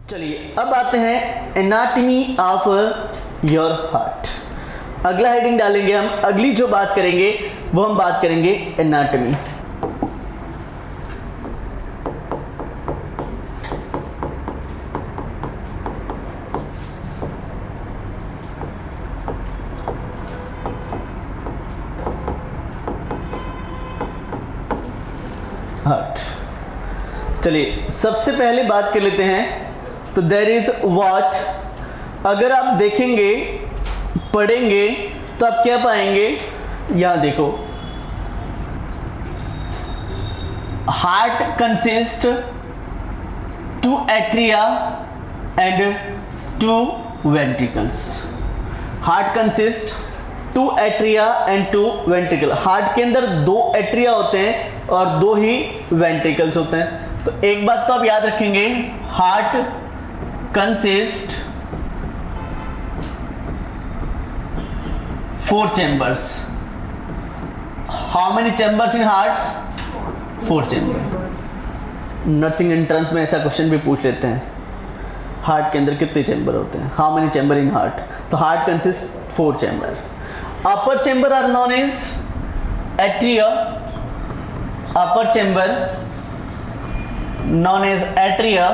चलिए अब आते हैं एनाटॉमी ऑफ योर हार्ट। अगला हेडिंग डालेंगे हम। अगली जो बात करेंगे वो हम बात करेंगे एनाटॉमी। हार्ट। चलिए सबसे पहले बात कर लेते हैं। तो देयर इज व्हाट, अगर आप देखेंगे पढ़ेंगे तो आप क्या पाएंगे, यहां देखो, heart consist 2 atria and 2 ventricles. Heart consist 2 atria and 2 ventricle. Heart के अंदर 2 एट्रिया होते हैं और 2 ही वेंट्रिकल्स होते हैं। तो एक बात तो आप याद रखेंगे, heart consist 4 chambers. How many chambers in hearts? 4 chambers. Nursing entrance में ऐसा क्वेश्चन भी पूछ लेते हैं, हार्ट के अंदर कितने चैम्बर होते हैं, how many chamber in heart. तो heart consist 4 chamber. Upper chamber are known as atria, upper chamber known as atria,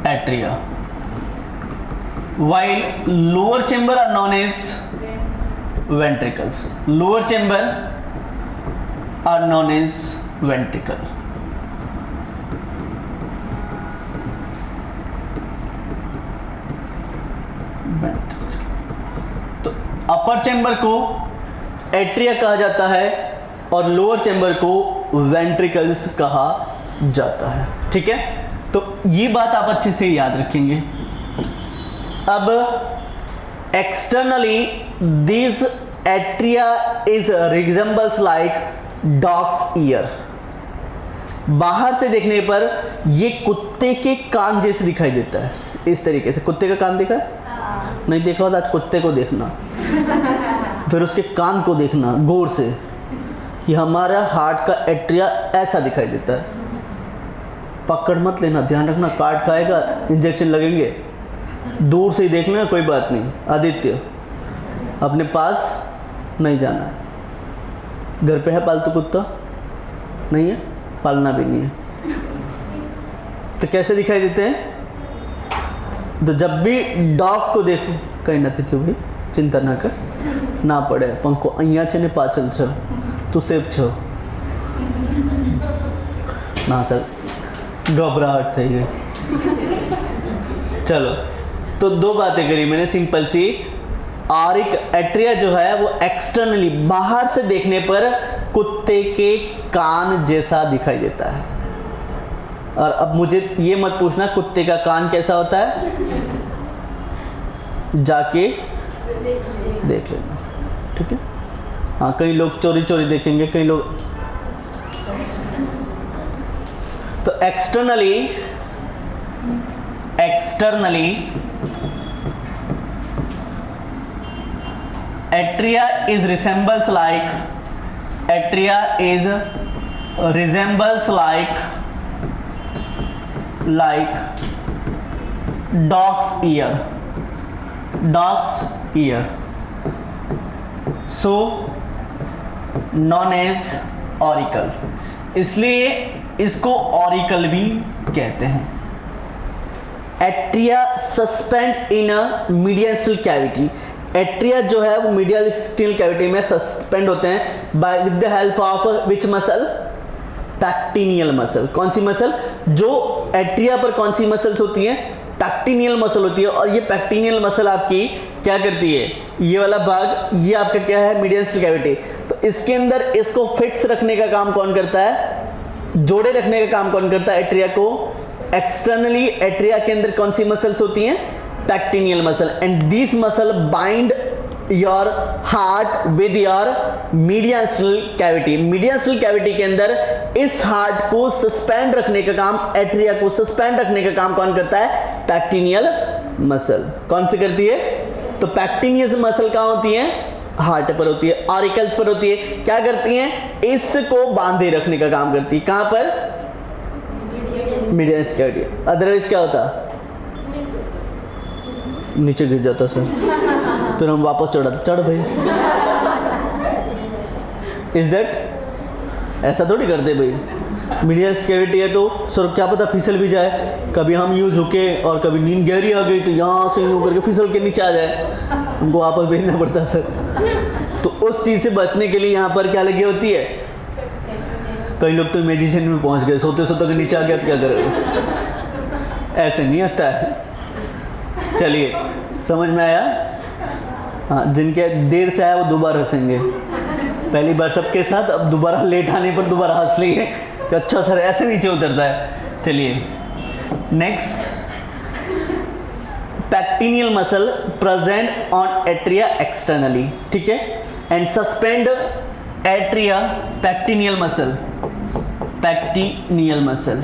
atria, while lower chamber are known as ventricles. Lower chamber are known as ventricle. तो अपर chamber को atria कहा जाता है और lower chamber को ventricles कहा जाता है। ठीक है, तो ये बात आप अच्छे से याद रखेंगे। अब externally this atria is resembles like dog's year. बाहर से देखने पर ये कुत्ते के कान जैसे दिखाई देता है, इस तरीके से। कुत्ते का कान देखा है? नहीं देखा हो तो आज कुत्ते को देखना, फिर उसके कान को देखना गौर से कि हमारा हार्ट का एट्रिया ऐसा दिखाई देता है। पकड़ मत लेना, ध्यान रखना, काट खाएगा, इंजेक्शन लगेंगे। दूर से ही देख लेना, कोई बात नहीं। आदित्य, अपने पास नहीं जाना है। घर पे है पालतू कुत्ता? नहीं है, पालना भी नहीं है। तो कैसे दिखाई देते हैं? तो जब भी डॉग को देखो, कहीं ना थी भाई, चिंता ना कर, ना पड़े पंखो અહીંયા છે ને પાછળ છે, તું સેફ છો ना सर, घबराहट થઈ गई। चलो, तो 2 बातें करी मैंने सिंपल सी। आरिक एट्रिया जो है वो एक्सटर्नली बाहर से देखने पर कुत्ते के कान जैसा दिखाई देता है। और अब मुझे ये मत पूछना कुत्ते का कान कैसा होता है, जाके देख लेना। ठीक है, हाँ, कई लोग चोरी चोरी देखेंगे, कई लोग। तो externally atria is resembles like dog's ear, so known as auricle. इसलिए इसको ऑरिकल भी कहते हैं। Atria suspend in a mediastinal cavity. Atria जो है वो मीडियस्टल कैविटी में सस्पेंड होते हैं by with the help of which muscle? Pectineal muscle. कौन सी मसल? जो एट्रिया पर कौन सी मसल्स होती हैं? पैक्टिनियल मसल होती है। और ये पैक्टिनियल मसल आपकी क्या करती है? ये वाला भाग, ये आपका क्या है? मीडियस्टल कैविटी। तो इसके अंदर इसको फिक्स रखने का काम कौन करता है? जोड़े रखने का काम कौन करता है एट्रिया को? एक्सटर्नली एट्रिया के अंदर कौन सी मसल्स होती हैं? Pectineal muscle. And this muscle bind your heart with your mediastinal cavity. Mediastinal cavity के अंदर इस हार्ट को सस्पेंड रखने का काम, एट्रिया को सस्पेंड रखने का काम कौन करता है? पैक्टिनियल मसल। कौन सी करती है? तो पैक्टिनियल मसल कहाँ होती है? हार्ट पर होती है, ऑरिकल्स पर होती है। क्या करती हैं? इसको बांधे रखने का काम करती है। कहां पर? मीडियम कैविटी, अदरवाइज क्या होता? नीचे गिर जाता सर, फिर हम वापस चढ़ाते, चढ़ भाई। Is that? ऐसा थोड़ी करते भाई। मीडियम कैविटी है तो सर क्या पता फिसल भी जाए, कभी हम यूँ झुके और कभी नींद गहरी आ गई तो यहाँ से यूँ करके फिसल के नीचे आ जाए, हमको वापस भेजना पड़ता सर। तो उस चीज़ से बचने के लिए यहाँ पर क्या लगी होती है? कई लोग तो इमेजिनेशन में पहुँच गए, सोते सोते के नीचे आ गया तो क्या करेंगे? ऐसे नहीं आता है। चलिए समझ में आया? हाँ, जिनके देर से आया वो दोबारा हंसेंगे। पहली बार सबके साथ, अब दोबारा लेट आने पर दोबारा हंस लिए कि अच्छा सर ऐसे नीचे उतरता है। चलिए next, pectineal muscle present on atria externally, ठीक है, and suspend atria pectineal muscle, pectineal muscle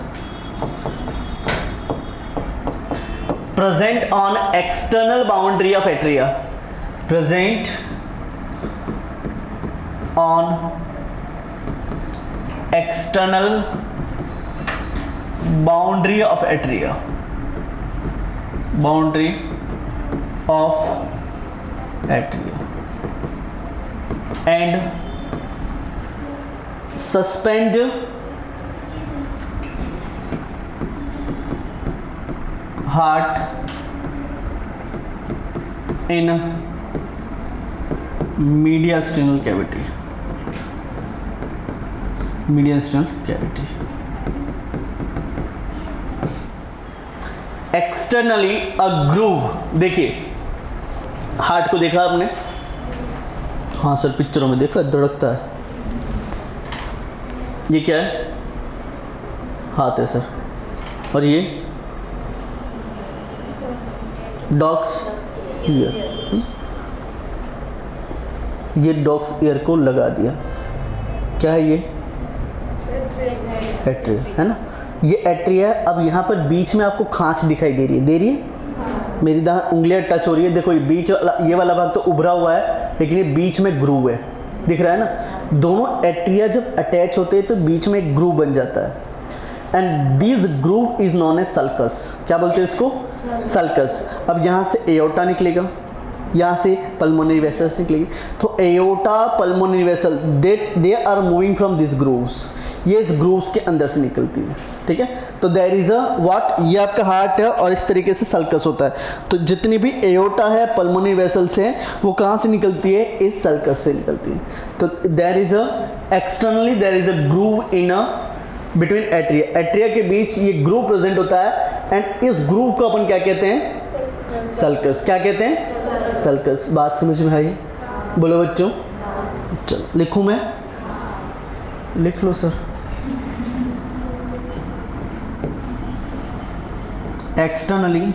present on external boundary of atria, present on external boundary of atria, boundary of atria, and suspend heart in mediastinal cavity, mediastinal cavity. Externally a groove, देखिए heart को देखा आपने? हाँ sir पिक्चरों में देखा, धड़कता है। ये क्या है? हाथ है सर। और ये डॉग्स ईयर, ये डॉग्स ईयर को लगा दिया। क्या है ये? एट्रिया है ना, ये एट्रिया है। अब यहाँ पर बीच में आपको खांच दिखाई दे रही है, मेरी उंगलियां टच हो रही है, देखो ये बीच वाला, ये वाला भाग तो उभरा हुआ है लेकिन ये बीच में ग्रूव है, दिख रहा है ना। दोनों एट्रिया जब अटैच होते हैं तो बीच में एक ग्रूव बन जाता है, and this groove is known as sulcus. क्या बोलते हैं इसको? सल्कस। अब यहाँ से एओर्टा निकलेगा, यहाँ से पल्मोनरी वेसल्स निकलेगी, तो aorta pulmonary vessel they are moving from this grooves, ये इस ग्रूव्स के अंदर से निकलती है, ठीक है। तो देयर इज अ व्हाट, ये आपका हार्ट है और इस तरीके से सल्कस होता है। तो जितनी भी एओर्टा है, पल्मोनरी वेसल्स हैं, वो कहाँ से निकलती है? इस सल्कस से निकलती है। तो there is a externally there is a groove in a between atria, atria के बीच ये ग्रूव प्रेजेंट होता है, एंड इस ग्रूव को अपन क्या कहते हैं? सल्कस। क्या कहते हैं? सल्कस। बात समझ में आई? बोलो बच्चों। चलो लिखूं मैं? लिख लो sir. Externally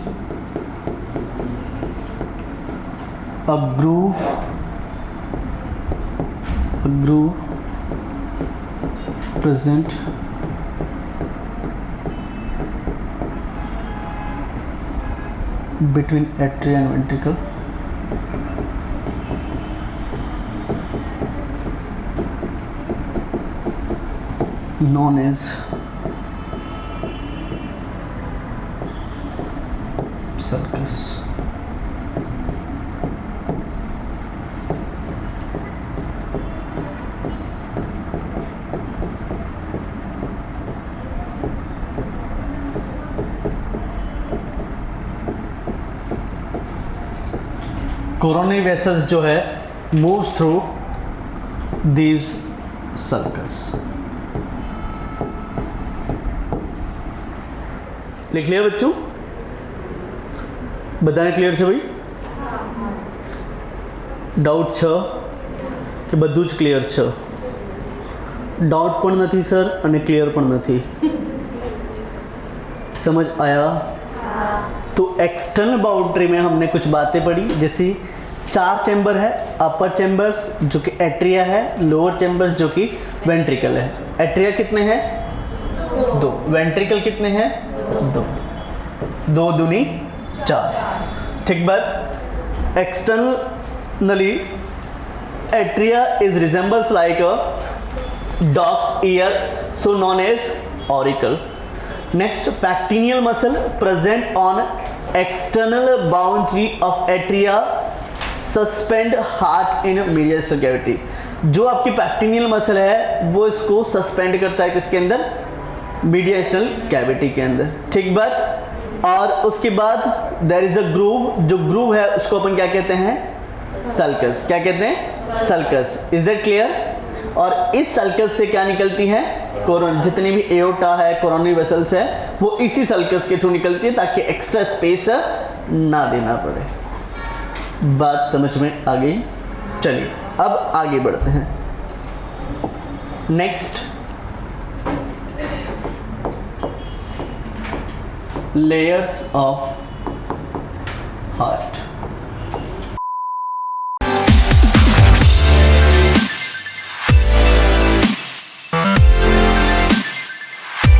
a groove present between atria and ventricle known as sulcus. Coronary vessels जो है मूव्स थ्रू दीज सल्कस। लिख लिया बच्चों? बताएं क्लियर છે ભાઈ? ડાઉટ છે કે બધું જ ક્લિયર છે? ડાઉટ પણ નથી સર અને ક્લિયર પણ નથી, समझ आया? तो एक्सटर्नल बाउंड्री में हमने कुछ बातें पढ़ी, जैसे 4 चैम्बर है, अपर चैम्बर्स जो कि एट्रिया है, लोअर चैम्बर्स जो कि वेंट्रिकल है। एट्रिया कितने हैं? 2। वेंट्रिकल कितने हैं? 2। 2 दूनी 4। ठीक बात। Externally atria is resembles like a dog's ear, so known as auricle. Next, pectineal muscle present on external boundary of atria suspend heart in medial cavity. जो आपकी पैक्टिनियल मसल है वो इसको सस्पेंड करता है किसके अंदर, मीडियल कैविटी के अंदर, ठीक बात। और उसके बाद देयर इज अ ग्रूव, जो ग्रूव है उसको अपन क्या कहते हैं, सल्कस, क्या कहते हैं, सल्कस। Is that clear. और इस सल्कस से क्या निकलती है, जितनी भी एओर्टा है, कोरोनरी वेसल्स है, वो इसी सल्कस के थ्रू निकलती है ताकि एक्स्ट्रा स्पेस ना देना पड़े। बात समझ में आ गई। चलिए अब आगे बढ़ते हैं। Next, layers of heart.